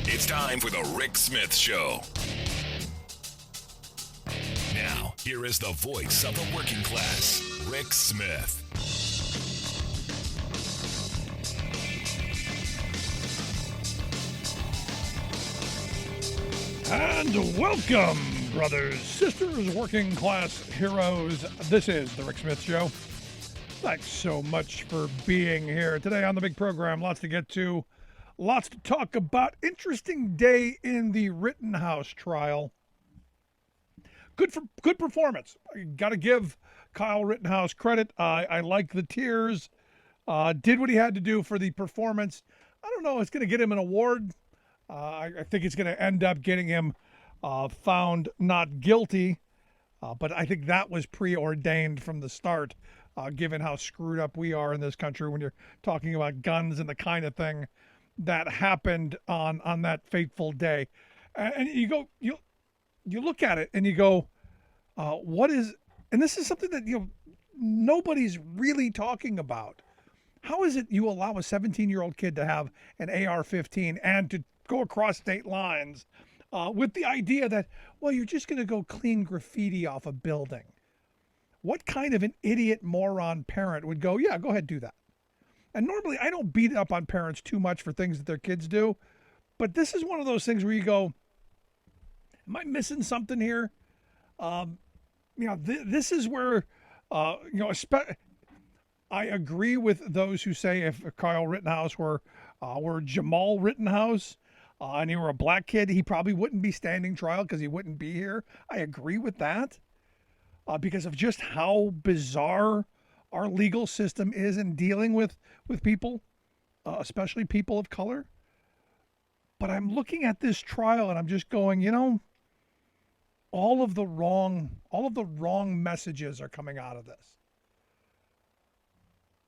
It's time for the Rick Smith Show. Now, here is the voice of the working class, Rick Smith. And welcome, brothers, sisters, working class heroes. This is the Rick Smith Show. Thanks so much for being here today on the big program. Lots to get to, lots to talk about. Interesting day in the Rittenhouse trial. Good performance. Got to give Kyle Rittenhouse credit. I like the tears. Did what he had to do for the performance. I don't know. It's going to get him an award. I think it's going to end up getting him found not guilty. But I think that was preordained from the start, given how screwed up we are in this country when you're talking about guns and the kind of thing that happened on that fateful day. And you look at it and you go, what is, and this is something that, nobody's really talking about. How is it you allow a 17-year-old kid to have an AR-15 and to go across state lines with the idea that, well, you're just going to go clean graffiti off a building? What kind of an idiot moron parent would go, yeah, go ahead, do that? And normally I don't beat up on parents too much for things that their kids do, but this is one of those things where you go, am I missing something here? This is where, I agree with those who say if Kyle Rittenhouse were Jamal Rittenhouse and he were a black kid, he probably wouldn't be standing trial because he wouldn't be here. I agree with that because of just how bizarre our legal system is in dealing with people, especially people of color. But I'm looking at this trial and I'm just going, all of the wrong messages are coming out of this.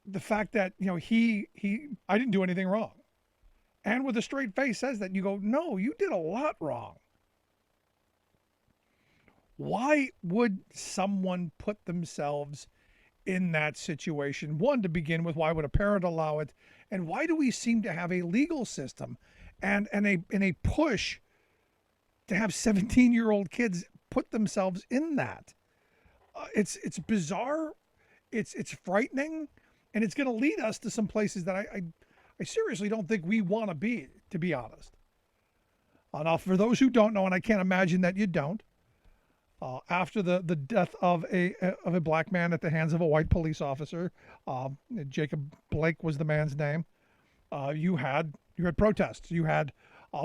The fact that, I didn't do anything wrong. And with a straight face says that, you go, no, you did a lot wrong. Why would someone put themselves in that situation? One, to begin with, why would a parent allow it? And why do we seem to have a legal system and a push to have 17-year-old kids put themselves in that? It's bizarre. It's frightening. And it's going to lead us to some places that I seriously don't think we want to be honest. Now, for those who don't know, and I can't imagine that you don't, after the death of a black man at the hands of a white police officer, Jacob Blake was the man's name. You had protests, you had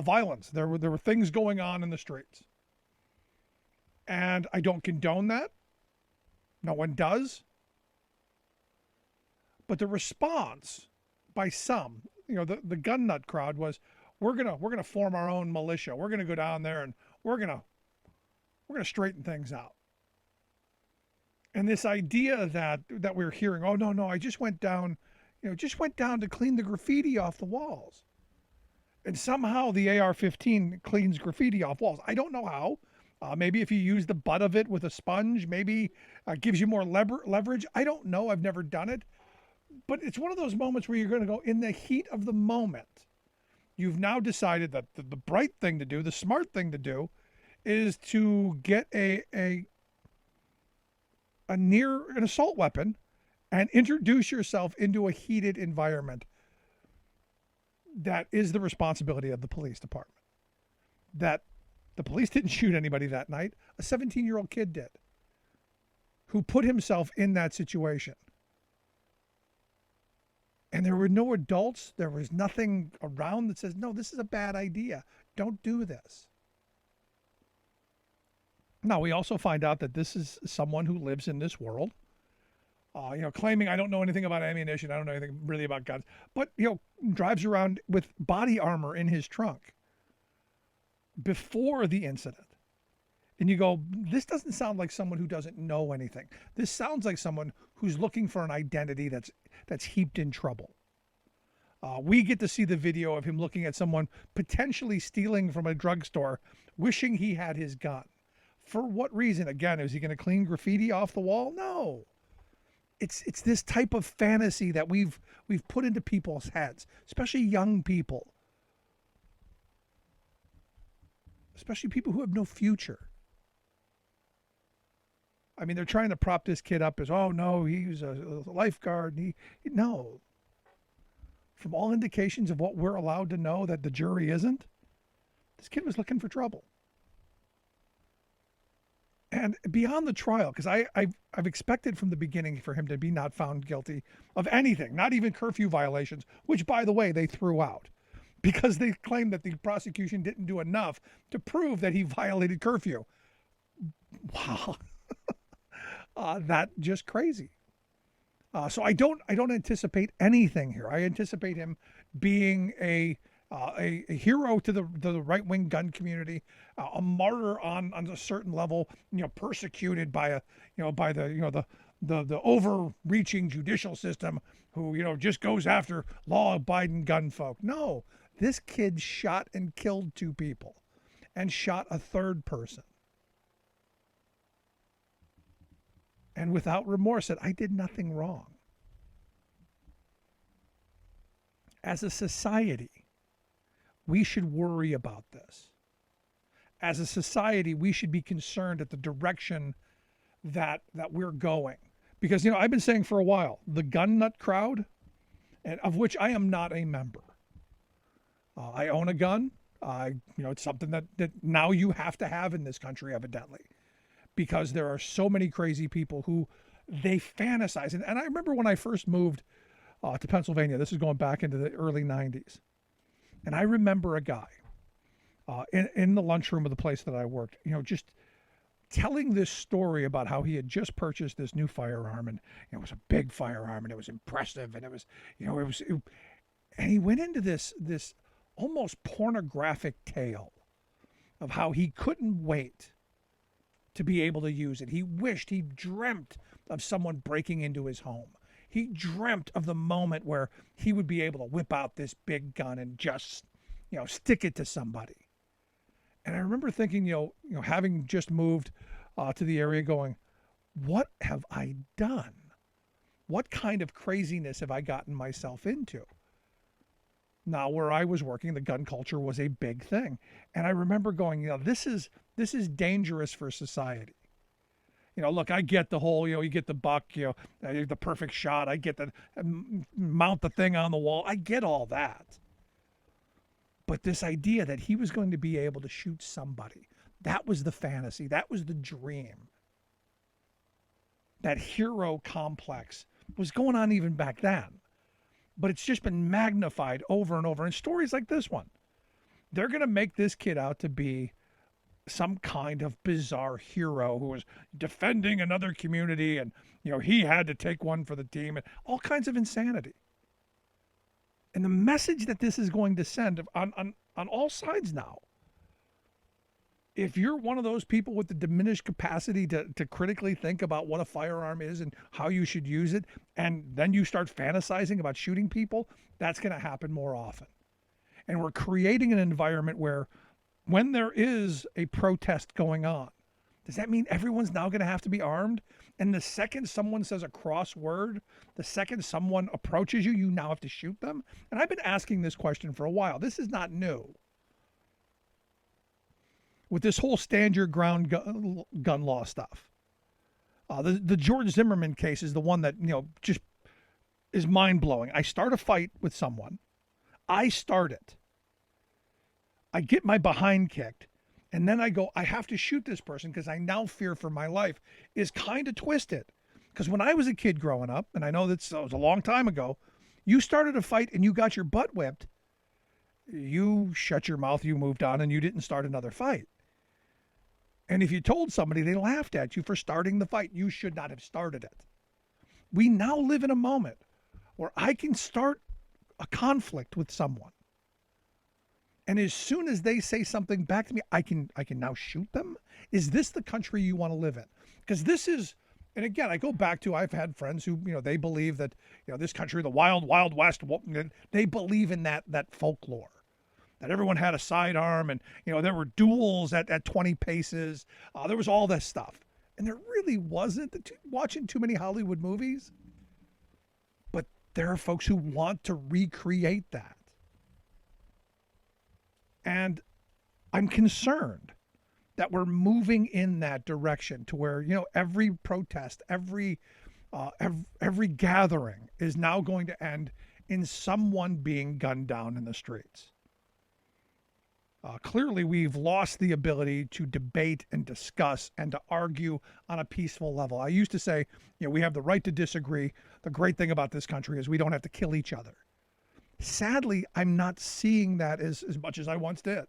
violence. There were things going on in the streets, and I don't condone that. No one does. But the response by some, the gun nut crowd was, we're gonna form our own militia. We're gonna go down there and we're gonna straighten things out. And this idea that we're hearing, oh no, I just went down to clean the graffiti off the walls, and somehow the AR-15 cleans graffiti off walls. I don't know how. Maybe if you use the butt of it with a sponge, maybe gives you more leverage. I don't know. I've never done it. But it's one of those moments where you're going to go, in the heat of the moment, you've now decided that the bright thing to do, the smart thing to do, is to get an assault weapon and introduce yourself into a heated environment. That is the responsibility of the police department. That the police didn't shoot anybody that night. A 17-year-old kid did, who put himself in that situation. And there were no adults. There was nothing around that says, no, this is a bad idea. Don't do this. Now, we also find out that this is someone who lives in this world, claiming, I don't know anything about ammunition. I don't know anything really about guns, but, drives around with body armor in his trunk before the incident. And you go, this doesn't sound like someone who doesn't know anything. This sounds like someone who's looking for an identity that's heaped in trouble. We get to see the video of him looking at someone potentially stealing from a drugstore, wishing he had his gun. For what reason? Again, is he going to clean graffiti off the wall? No. It's this type of fantasy that we've put into people's heads, especially young people. especially people who have no future. I mean, they're trying to prop this kid up as, oh no, he's a lifeguard. No. From all indications of what we're allowed to know that the jury isn't, this kid was looking for trouble. And beyond the trial, because I've expected from the beginning for him to be not found guilty of anything, not even curfew violations, which, by the way, they threw out because they claimed that the prosecution didn't do enough to prove that he violated curfew. Wow. That just crazy. So I don't anticipate anything here. I anticipate him being a hero to the right wing gun community, a martyr on a certain level, persecuted by the overreaching judicial system who just goes after law abiding gun folk. No, this kid shot and killed 2 people, and shot a 3rd person. And without remorse said, I did nothing wrong. As a society, we should worry about this. As a society, we should be concerned at the direction that we're going. Because, I've been saying for a while, the gun nut crowd, and of which I am not a member. I own a gun. It's something that now you have to have in this country, evidently. Because there are so many crazy people who they fantasize. And I remember when I first moved to Pennsylvania, this is going back into the early 90s. And I remember a guy in the lunchroom of the place that I worked, just telling this story about how he had just purchased this new firearm, and it was a big firearm, and it was impressive, and it was, and he went into this almost pornographic tale of how he couldn't wait to be able to use it. He dreamt of someone breaking into his home. He dreamt of the moment where he would be able to whip out this big gun and just, stick it to somebody. And I remember thinking, having just moved to the area, going, what have I done? What kind of craziness have I gotten myself into? Now, where I was working, the gun culture was a big thing. And I remember going, this is dangerous for society. Look, I get the whole, you get the buck, the perfect shot. I get the mount the thing on the wall. I get all that. But this idea that he was going to be able to shoot somebody, that was the fantasy. That was the dream. That hero complex was going on even back then. But it's just been magnified over and over. And stories like this one, they're going to make this kid out to be some kind of bizarre hero who was defending another community, and he had to take one for the team, and all kinds of insanity. And the message that this is going to send on all sides now, if you're one of those people with the diminished capacity to critically think about what a firearm is and how you should use it, and then you start fantasizing about shooting people, that's going to happen more often. And we're creating an environment where when there is a protest going on, does that mean everyone's now going to have to be armed? And the second someone says a cross word, the second someone approaches you, you now have to shoot them? And I've been asking this question for a while. This is not new. With this whole stand your ground gun law stuff. The George Zimmerman case is the one that, just is mind-blowing. I start a fight with someone. I start it. I get my behind kicked, and then I go, I have to shoot this person because I now fear for my life, is kind of twisted. Because when I was a kid growing up, and I know that was a long time ago, you started a fight and you got your butt whipped. You shut your mouth, you moved on, and you didn't start another fight. And if you told somebody, they laughed at you for starting the fight. You should not have started it. We now live in a moment where I can start a conflict with someone. And as soon as they say something back to me, I can now shoot them. Is this the country you want to live in? Because this is, and again, I go back to, I've had friends who, they believe that, this country, the wild, wild west, they believe in that folklore. That everyone had a sidearm, and there were duels at 20 paces. There was all this stuff, and there really wasn't. Watching too many Hollywood movies, but there are folks who want to recreate that, and I'm concerned that we're moving in that direction to where, every protest, every gathering is now going to end in someone being gunned down in the streets. Clearly, we've lost the ability to debate and discuss and to argue on a peaceful level. I used to say, we have the right to disagree. The great thing about this country is we don't have to kill each other. Sadly, I'm not seeing that as much as I once did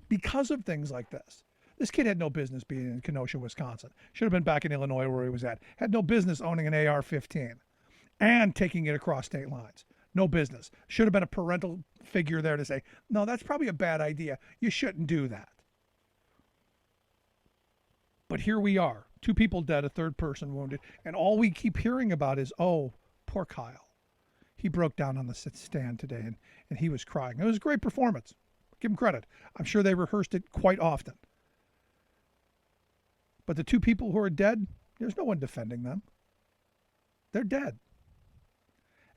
because of things like this. This kid had no business being in Kenosha, Wisconsin. Should have been back in Illinois where he was at. Had no business owning an AR-15 and taking it across state lines. No business. Should have been a parental figure there to say, no, that's probably a bad idea. You shouldn't do that. But here we are. 2 people dead, a 3rd person wounded. And all we keep hearing about is, oh, poor Kyle. He broke down on the stand today and he was crying. It was a great performance. Give him credit. I'm sure they rehearsed it quite often. But the 2 people who are dead, there's no one defending them. They're dead.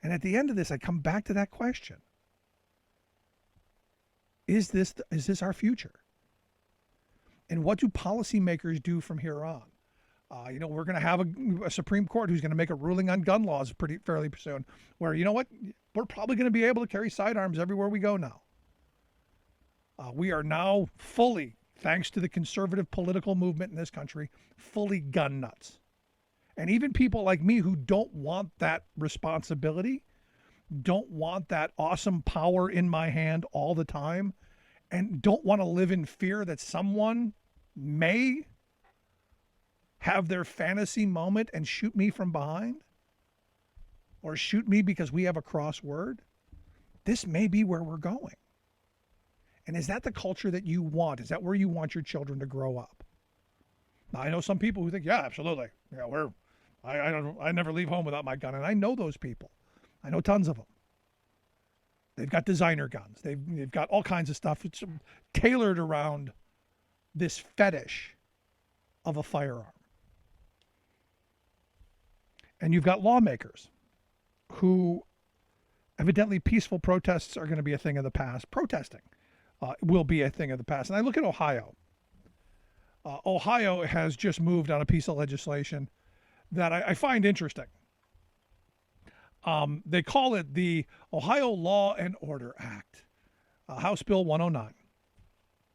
And at the end of this, I come back to that question. Is this our future? And what do policymakers do from here on? We're going to have a Supreme Court who's going to make a ruling on gun laws fairly soon, where, we're probably going to be able to carry sidearms everywhere we go now. We are now fully, thanks to the conservative political movement in this country, fully gun nuts. And even people like me who don't want that responsibility, don't want that awesome power in my hand all the time, and don't want to live in fear that someone may have their fantasy moment and shoot me from behind, or shoot me because we have a crossword, this may be where we're going. And is that the culture that you want? Is that where you want your children to grow up? Now, I know some people who think, yeah, absolutely. I never leave home without my gun. And I know those people. I know tons of them. They've got designer guns. They've got all kinds of stuff. It's tailored around this fetish of a firearm. And you've got lawmakers who evidently peaceful protests are going to be a thing of the past. Protesting will be a thing of the past. And I look at Ohio. Ohio has just moved on a piece of legislation that I find interesting. They call it the Ohio Law and Order Act, House Bill 109.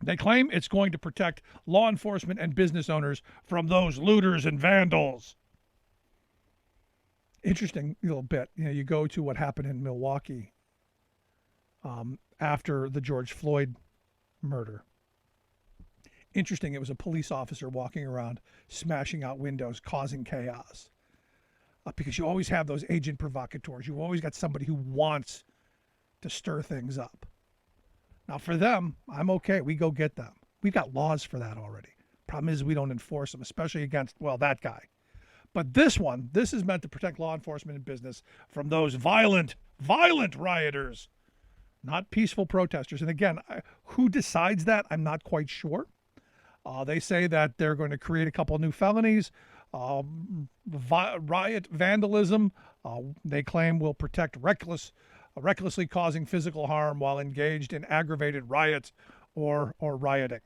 They claim it's going to protect law enforcement and business owners from those looters and vandals. Interesting little bit. You go to what happened in Milwaukee after the George Floyd murder. Interesting, it was a police officer walking around, smashing out windows, causing chaos. Because you always have those agent provocateurs. You've always got somebody who wants to stir things up. Now, for them, I'm okay. We go get them. We've got laws for that already. Problem is we don't enforce them, especially against, that guy. But this is meant to protect law enforcement and business from those violent rioters, not peaceful protesters. And again, who decides that? I'm not quite sure. They say that they're going to create a couple new felonies. Riot vandalism, they claim, will protect recklessly causing physical harm while engaged in aggravated riots or rioting.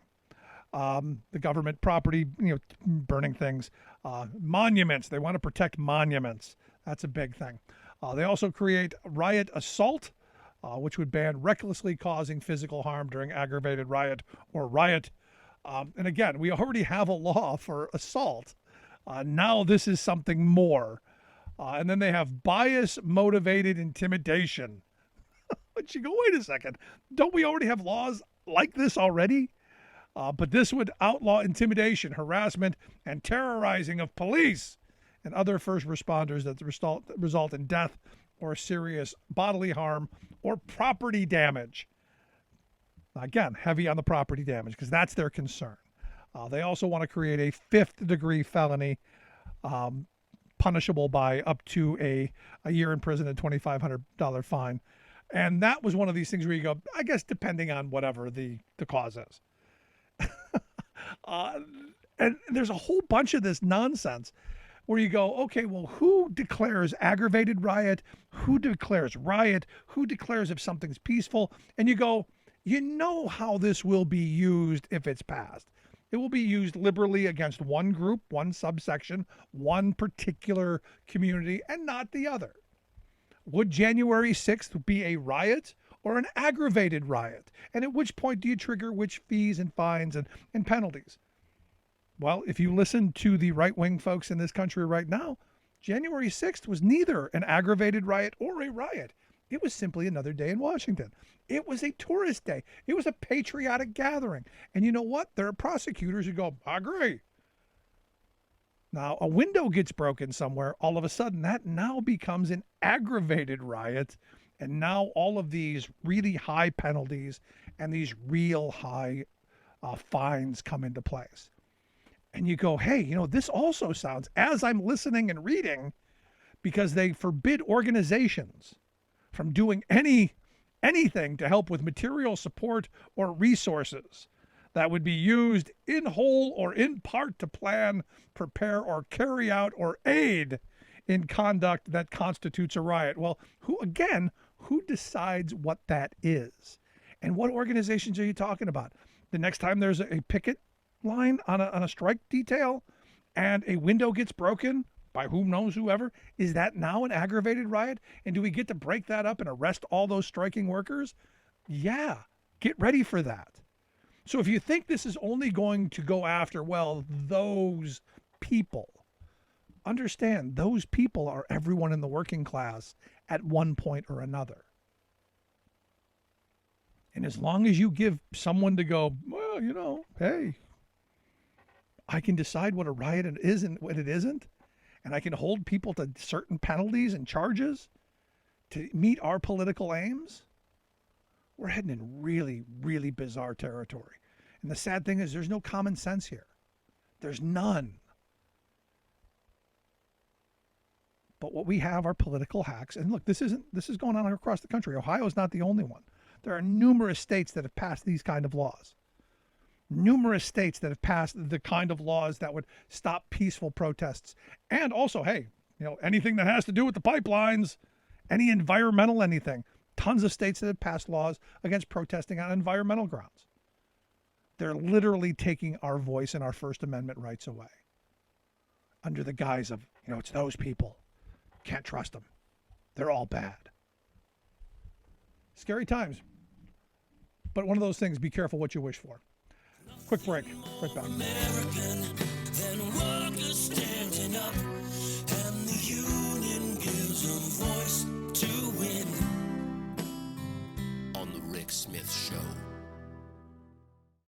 The government property, burning things. Monuments, they want to protect monuments. That's a big thing. They also create riot assault, which would ban recklessly causing physical harm during aggravated riot or riot. And again, we already have a law for assault. Now this is something more. And then they have bias-motivated intimidation. But you go, wait a second. Don't we already have laws like this already? But this would outlaw intimidation, harassment, and terrorizing of police and other first responders that result in death or serious bodily harm or property damage. Again, heavy on the property damage because that's their concern. They also want to create a 5th-degree felony punishable by up to a year in prison and $2,500 fine. And that was one of these things where you go, I guess, depending on whatever the cause is. And there's a whole bunch of this nonsense where you go, okay, well, who declares aggravated riot? Who declares riot? Who declares if something's peaceful? And you go, you know how this will be used if it's passed. It will be used liberally against one group, one subsection, one particular community, and not the other. Would January 6th be a riot or an aggravated riot? And at which point do you trigger which fees and fines and penalties? Well, if you listen to the right-wing folks in this country right now, January 6th was neither an aggravated riot or a riot. It was simply another day in Washington. It was a tourist day. It was a patriotic gathering. And you know what? There are prosecutors who go, I agree. Now, a window gets broken somewhere. All of a sudden, that now becomes an aggravated riot. And now all of these really high penalties and these real high fines come into place. And you go, hey, this also sounds, as I'm listening and reading, because they forbid organizations from doing anything to help with material support or resources that would be used in whole or in part to plan, prepare, or carry out or aid in conduct that constitutes a riot. Well, who decides what that is? And what organizations are you talking about? The next time there's a picket line on a strike detail and a window gets broken by whom knows whoever, is that now an aggravated riot? And do we get to break that up and arrest all those striking workers? Yeah, get ready for that. So if you think this is only going to go after, well, those people, understand those people are everyone in the working class at one point or another. And as long as you give someone to go, well, hey, I can decide what a riot is and what it isn't, and I can hold people to certain penalties and charges to meet our political aims, we're heading in really, really bizarre territory. And the sad thing is there's no common sense here. There's none. But what we have are political hacks. And look, this is going on across the country. Ohio is not the only one. There are numerous states that have passed these kind of laws. Numerous states that have passed the kind of laws that would stop peaceful protests. And also, hey, anything that has to do with the pipelines, any environmental anything. Tons of states that have passed laws against protesting on environmental grounds. They're literally taking our voice and our First Amendment rights away under the guise of, it's those people. Can't trust them. They're all bad. Scary times. But one of those things, be careful what you wish for. Quick break. Right back. American, then workers standing up, and the union gives a voice to win. On the Rick Smith Show.